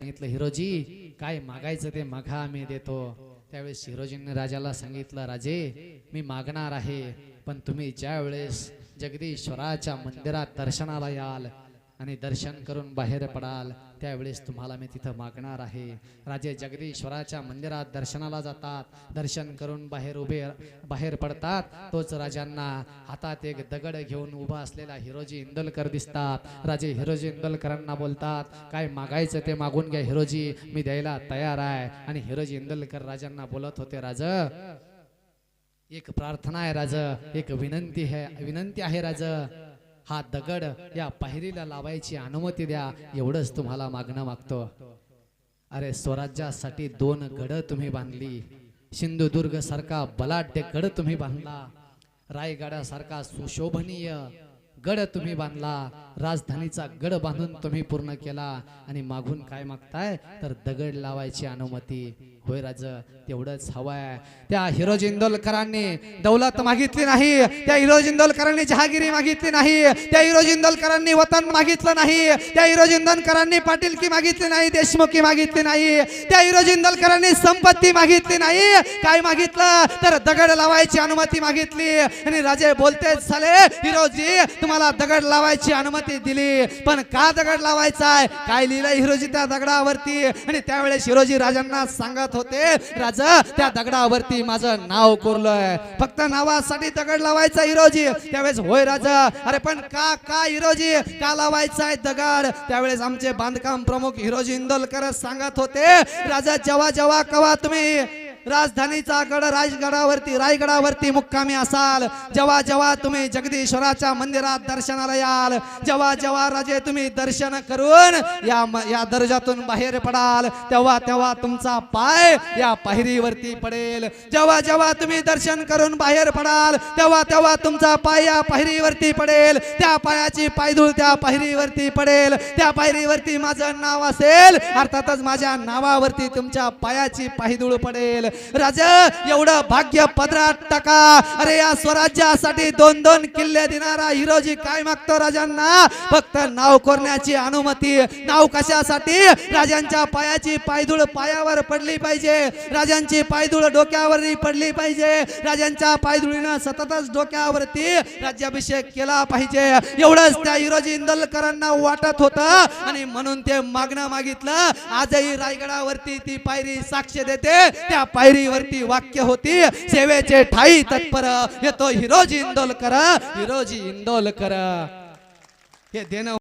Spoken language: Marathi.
सांगितलं हिरोजी काय मागायचं ते मागा आम्ही देतो। त्यावेळेस हिरोजींनी राजाला सांगितलं राजे मी मागणार आहे पण तुम्ही ज्या वेळेस जगदीश्वराच्या मंदिरात दर्शनाला याल आणि दर्शन करून बाहेर पडाल त्यावेळेस तुम्हाला मी तिथं मागणार आहे। राजे जगदीश्वराच्या मंदिरात दर्शनाला जातात, दर्शन करून बाहेर पडतात, तोच राजांना हातात एक दगड घेऊन उभा असलेला हिरोजी इंदोलकर दिसतात। राजे हिरोजी इंदोलकरांना बोलतात काय मागायचं ते मागून घ्या हिरोजी, मी द्यायला तयार आहे। आणि हिरोजी इंदोलकर राजांना बोलत होते राजा एक प्रार्थना आहे राजा, एक विनंती आहे राजा, हा दगड या पायरीला लावायची अनुमती द्या, एवढंच तुम्हाला मागणं मागतो। अरे स्वराज्यासाठी 2 गड तुम्ही बांधली, सिंधुदुर्ग सारखा बलाढ्य गड तुम्ही बांधला, रायगडासारखा सुशोभनीय गड तुम्ही बांधला, राजधानीचा गड बांधून तुम्ही पूर्ण केला आणि मागून काय मागताय तर दगड लावायची अनुमती। होय राजा तेवढंच हवंय। त्या हिरोजी इंदोलकरांनी दौलत मागितली नाही, त्या हिरोजी इंदोलकरांनी जहागिरी मागितली नाही, त्या हिरोजी इंदोलकरांनी वतन मागितलं नाही, त्या हिरोजी इंदोलकरांनी पाटीलकी मागितली नाही, देशमुखी मागितली नाही, त्या हिरोजी इंदोलकरांनी संपत्ती मागितली नाही, काय मागितलं तर दगड लावायची अनुमती मागितली। आणि राजे बोलते झाले हिरोजी तुम्हाला दगड लावायची अनुमती दिली, पण का दगड लावायचा आहे, काय लिहिलंय हिरोजी त्या दगडावरती। आणि त्यावेळेस हिरोजी राजांना सांगत होते राजा त्या दगडावरती माझं नाव कोरलंय, फक्त नावासाठी दगड लावायचा हिरोजी। त्यावेळेस होय राजा, अरे पण का हिरोजी का लावायचा आहे दगड। त्यावेळेस आमचे बांधकाम प्रमुख हिरोजी इंदोलकर सांगत होते राजा जेव्हा कवा तुम्ही राजधानीचा गड रायगडावरती मुक्कामी असाल, जेव्हा तुम्ही जगदीश्वराच्या मंदिरात दर्शनाला याल, जेव्हा राजे तुम्ही दर्शन करून या दर्जातून बाहेर पडाल, तेव्हा तुमचा पाय या पायरीवरती पडेल, जेव्हा तुम्ही दर्शन करून बाहेर पडाल तेव्हा तुमचा पाय या पायरीवरती पडेल, त्या पायाची पायधूळ त्या पायरीवरती पडेल, त्या पायरीवरती माझं नाव असेल, अर्थातच माझ्या नावावरती तुमच्या पायाची पायधूळ पडेल। राजा एवढं भाग्य पदरात टाका। अरे या स्वराज्यासाठी 2-2 किल्ले देणारा हिरोजी काय मागतो राजांना, फक्त नाव कोरण्याची अनुमती। नाव कशासाठी, राजांच्या पायाची पायधूळ पायावर पडली पाहिजे, राजांची पायधूळ डोक्यावरती पडली पाहिजे, राजांच्या पायधुळीनं सततच डोक्यावरती राज्याभिषेक केला पाहिजे, एवढंच त्या हिरोजी इंदोलकरांना वाटत होतं आणि म्हणून ते मागणं मागितलं। आजही रायगडावरती ती पायरी साक्ष देते, त्या पायरीवरती वाक्य होती सेवेचे ठाई तत्पर येतो हिरोजी इंदोलकर हे देणं